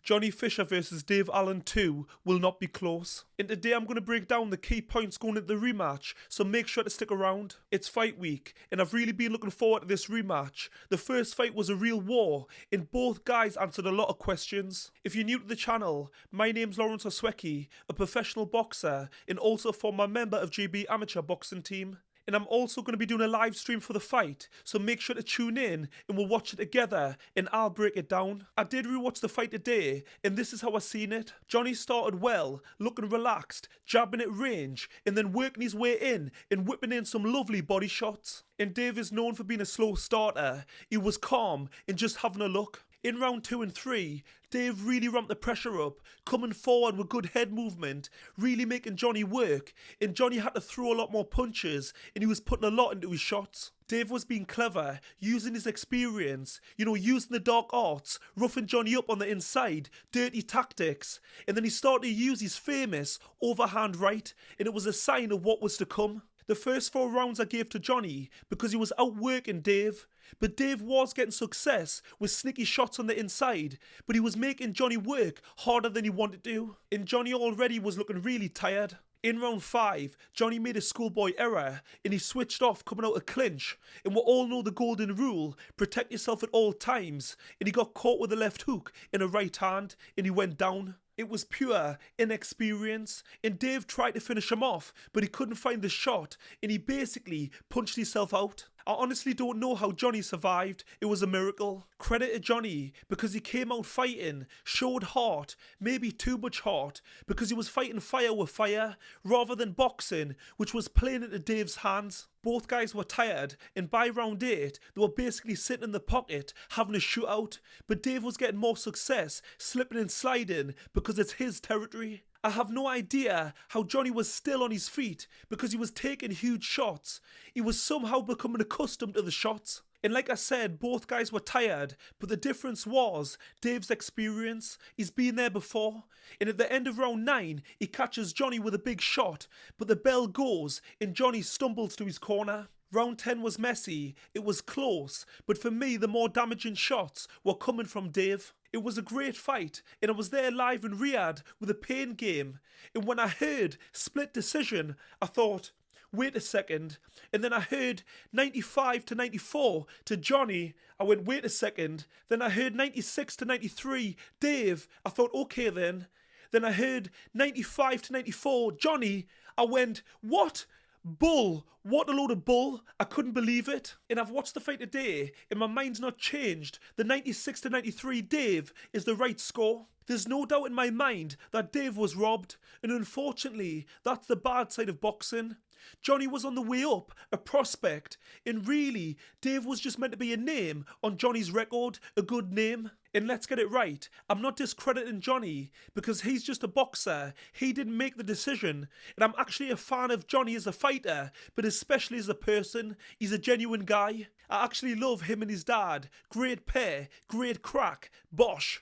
Johnny Fisher versus Dave Allen 2 will not be close. And today I'm going to break down the key points going into the rematch, so make sure to stick around. It's fight week, and I've really been looking forward to this rematch. The first fight was a real war, and both guys answered a lot of questions. If you're new to the channel, my name's Lawrence Oswecki, a professional boxer, and also a former member of GB Amateur Boxing Team. And I'm also going to be doing a live stream for the fight, so make sure to tune in and we'll watch it together and I'll break it down. I did rewatch the fight today and this is how I seen it. Johnny started well, looking relaxed, jabbing at range and then working his way in and whipping in some lovely body shots. And Dave is known for being a slow starter. He was calm and just having a look. In round 2 and 3, Dave really ramped the pressure up, coming forward with good head movement, really making Johnny work, and Johnny had to throw a lot more punches, and he was putting a lot into his shots. Dave was being clever, using his experience, using the dark arts, roughing Johnny up on the inside, dirty tactics, and then he started to use his famous overhand right, and it was a sign of what was to come. The first 4 rounds I gave to Johnny because he was outworking Dave. But Dave was getting success with sneaky shots on the inside, but he was making Johnny work harder than he wanted to. And Johnny already was looking really tired. In round 5, Johnny made a schoolboy error and he switched off coming out of clinch. And we all know the golden rule, protect yourself at all times. And he got caught with a left hook in a right hand and he went down. It was pure inexperience, and Dave tried to finish him off, but he couldn't find the shot, and he basically punched himself out. I honestly don't know how Johnny survived. It was a miracle. Credit to Johnny, because he came out fighting, showed heart, maybe too much heart, because he was fighting fire with fire, rather than boxing, which was playing into Dave's hands. Both guys were tired, and by round 8, they were basically sitting in the pocket, having a shootout, but Dave was getting more success, slipping and sliding, because it's his territory. I have no idea how Johnny was still on his feet, because he was taking huge shots. He was somehow becoming accustomed to the shots. And like I said, both guys were tired, but the difference was Dave's experience. He's been there before. And at the end of round 9, he catches Johnny with a big shot, but the bell goes and Johnny stumbles to his corner. Round 10 was messy, it was close, but for me the more damaging shots were coming from Dave. It was a great fight, and I was there live in Riyadh with a pain game. And when I heard split decision, I thought, wait a second. And then I heard 95-94 to Johnny. I went, wait a second. Then I heard 96-93 Dave. I thought, okay then. Then I heard 95-94 Johnny. I went, what? Bull. What a load of bull. I couldn't believe it. And I've watched the fight today and my mind's not changed. The 96-93 Dave is the right score. There's no doubt in my mind that Dave was robbed, and unfortunately that's the bad side of boxing. Johnny was on the way up, a prospect, and really Dave was just meant to be a name on Johnny's record, a good name. And let's get it right, I'm not discrediting Johnny because he's just a boxer, he didn't make the decision, and I'm actually a fan of Johnny as a fighter, but especially as a person. He's a genuine guy. I actually love him and his dad, great pair, great crack, bosh.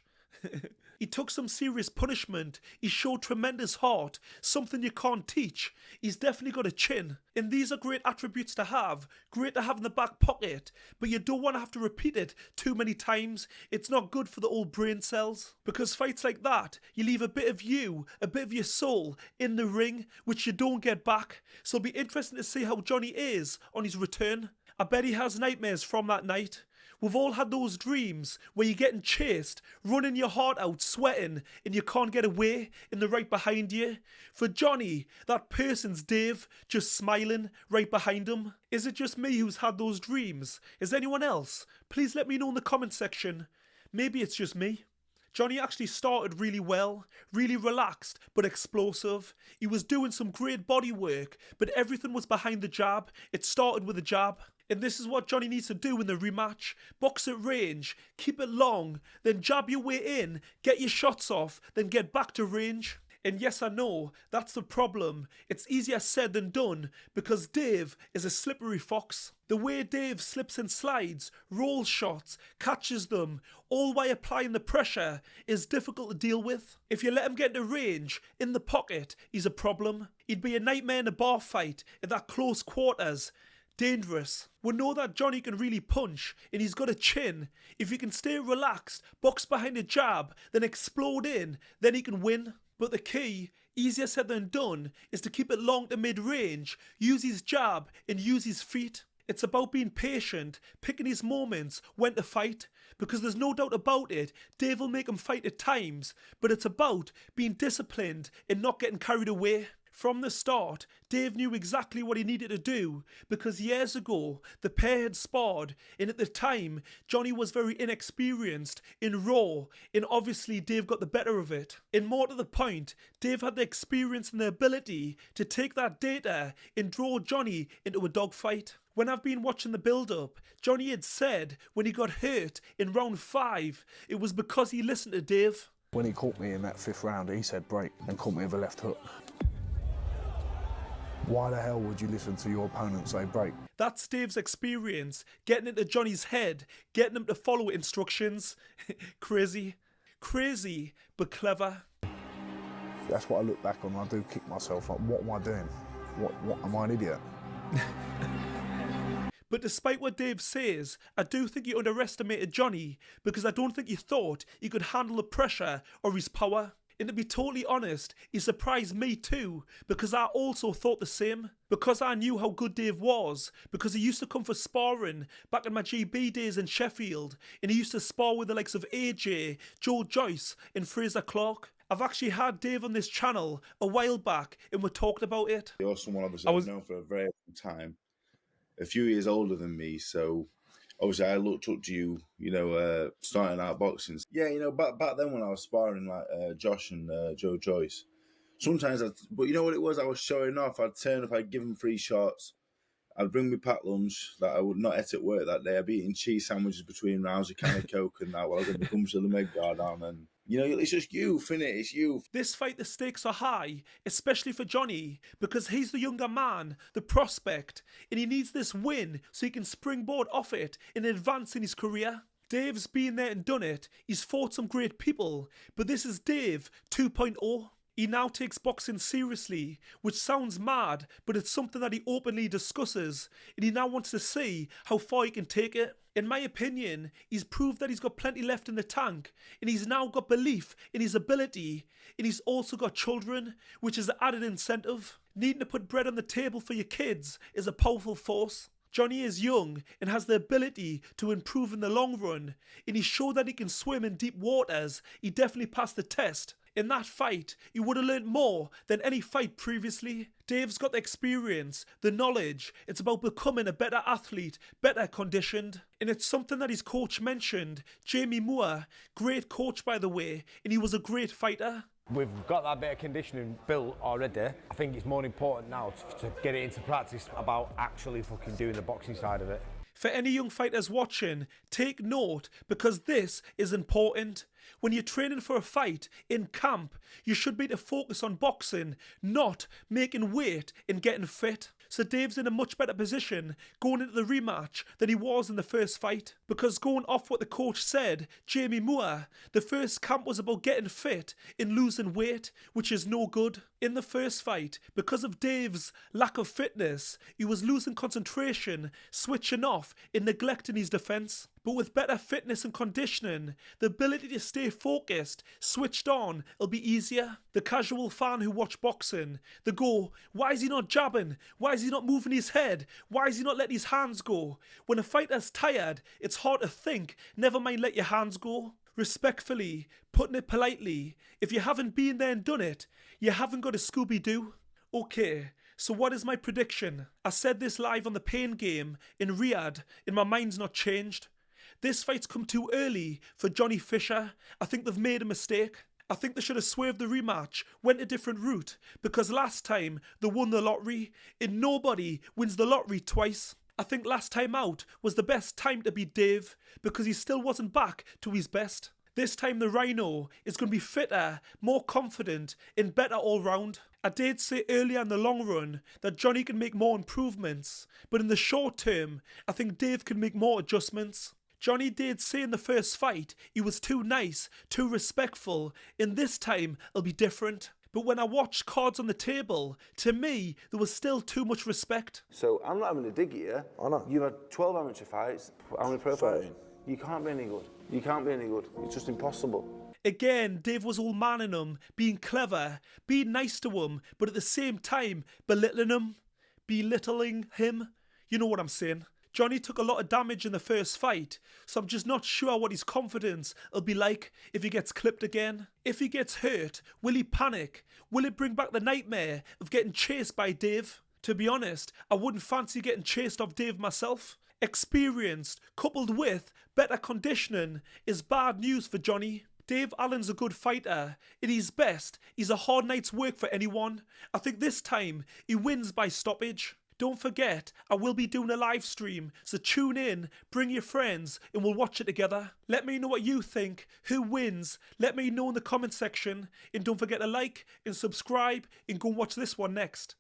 He took some serious punishment, he showed tremendous heart, something you can't teach. He's definitely got a chin. And these are great attributes to have, great to have in the back pocket, but you don't want to have to repeat it too many times. It's not good for the old brain cells. Because fights like that, you leave a bit of you, a bit of your soul in the ring, which you don't get back. So it'll be interesting to see how Johnny is on his return. I bet he has nightmares from that night. We've all had those dreams where you're getting chased, running your heart out, sweating, and you can't get away, and they're right behind you. For Johnny, that person's Dave, just smiling right behind him. Is it just me who's had those dreams? Is anyone else? Please let me know in the comment section. Maybe it's just me. Johnny actually started really well, really relaxed but explosive. He was doing some great body work, but everything was behind the jab. It started with a jab. And this is what Johnny needs to do in the rematch. Box at range, keep it long, then jab your way in, get your shots off, then get back to range. And yes, I know, that's the problem. It's easier said than done because Dave is a slippery fox. The way Dave slips and slides, rolls shots, catches them, all while applying the pressure, is difficult to deal with. If you let him get into range, in the pocket, he's a problem. He'd be a nightmare in a bar fight, in that close quarters. dangerous. We know that Johnny can really punch and he's got a chin. If he can stay relaxed, box behind a jab, then explode in, then he can win. But the key, easier said than done, is to keep it long to mid-range, use his jab and use his feet. It's about being patient, picking his moments, when to fight, because there's no doubt about it, Dave will make him fight at times, but it's about being disciplined and not getting carried away. From the start, Dave knew exactly what he needed to do, because years ago, the pair had sparred, and at the time, Johnny was very inexperienced in Raw, and obviously Dave got the better of it. And more to the point, Dave had the experience and the ability to take that data and draw Johnny into a dogfight. When I've been watching the build-up, Johnny had said when he got hurt in round 5, it was because he listened to Dave. When he caught me in that 5th round, he said break and caught me with a left hook. Why the hell would you listen to your opponent say break? That's Dave's experience, getting into Johnny's head, getting him to follow instructions. Crazy. Crazy, but clever. That's what I look back on and I do kick myself up. What am I doing? What am I an idiot? But despite what Dave says, I do think he underestimated Johnny because I don't think he thought he could handle the pressure or his power. And to be totally honest, he surprised me too, because I also thought the same. Because I knew how good Dave was, because he used to come for sparring back in my GB days in Sheffield, and he used to spar with the likes of AJ, Joe Joyce and Fraser Clark. I've actually had Dave on this channel a while back and we talked about it. You're someone obviously I've known for a very long time, a few years older than me, so obviously I looked up to you, starting out boxing. Yeah, back then when I was sparring like Josh and Joe Joyce, sometimes but you know what it was, I was showing off. I'd turn up, I'd give them 3 shots, I'd bring me packed lunch that I would not eat at work that day. I'd be eating cheese sandwiches between rounds of can of Coke and that while I was in the gums of the med guard on, and it's just youth, innit? It's youth. This fight, the stakes are high, especially for Johnny, because he's the younger man, the prospect, and he needs this win so he can springboard off it and advance in his career. Dave's been there and done it, he's fought some great people, but this is Dave 2.0. He now takes boxing seriously, which sounds mad, but it's something that he openly discusses, and he now wants to see how far he can take it. In my opinion, he's proved that he's got plenty left in the tank, and he's now got belief in his ability, and he's also got children, which is an added incentive. Needing to put bread on the table for your kids is a powerful force. Johnny is young and has the ability to improve in the long run, and he showed that he can swim in deep waters. He definitely passed the test. In that fight, he would have learned more than any fight previously. Dave's got the experience, the knowledge. It's about becoming a better athlete, better conditioned. And it's something that his coach mentioned, Jamie Moore, great coach by the way, and he was a great fighter. We've got that bit of conditioning built already. I think it's more important now to get it into practice about actually fucking doing the boxing side of it. For any young fighters watching, take note because this is important. When you're training for a fight in camp, you should be to focus on boxing, not making weight and getting fit. So Dave's in a much better position going into the rematch than he was in the first fight. Because going off what the coach said, Jamie Moore, the first camp was about getting fit and losing weight, which is no good. In the first fight, because of Dave's lack of fitness, he was losing concentration, switching off and neglecting his defence. But with better fitness and conditioning, the ability to stay focused, switched on, will be easier. The casual fan who watch boxing, they go, why is he not jabbing? Why is he not moving his head? Why is he not letting his hands go? When a fighter's tired, it's hard to think, never mind let your hands go. Respectfully, putting it politely, if you haven't been there and done it, you haven't got a Scooby-Doo. Okay, so what is my prediction? I said this live on the Pain Game in Riyadh, and my mind's not changed. This fight's come too early for Johnny Fisher. I think they've made a mistake. I think they should have swerved the rematch, went a different route, because last time they won the lottery, and nobody wins the lottery twice. I think last time out was the best time to beat Dave, because he still wasn't back to his best. This time the Rhino is going to be fitter, more confident, and better all round. I did say earlier in the long run that Johnny can make more improvements, but in the short term, I think Dave can make more adjustments. Johnny did say in the first fight he was too nice, too respectful, and this time it'll be different. But when I watched cards on the table, to me, there was still too much respect. So I'm not having a dig at you. I know. You've had 12 amateur fights. How many pro fights? 13. You can't be any good. You can't be any good. It's just impossible. Again, Dave was all manning him, being clever, being nice to him, but at the same time, belittling him. You know what I'm saying. Johnny took a lot of damage in the first fight, so I'm just not sure what his confidence will be like if he gets clipped again. If he gets hurt, will he panic? Will it bring back the nightmare of getting chased by Dave? To be honest, I wouldn't fancy getting chased off Dave myself. Experienced, coupled with better conditioning, is bad news for Johnny. Dave Allen's a good fighter. At his best, he's a hard night's work for anyone. I think this time, he wins by stoppage. Don't forget, I will be doing a live stream, so tune in, bring your friends, and we'll watch it together. Let me know what you think, who wins, let me know in the comment section, and don't forget to like and subscribe, and go and watch this one next.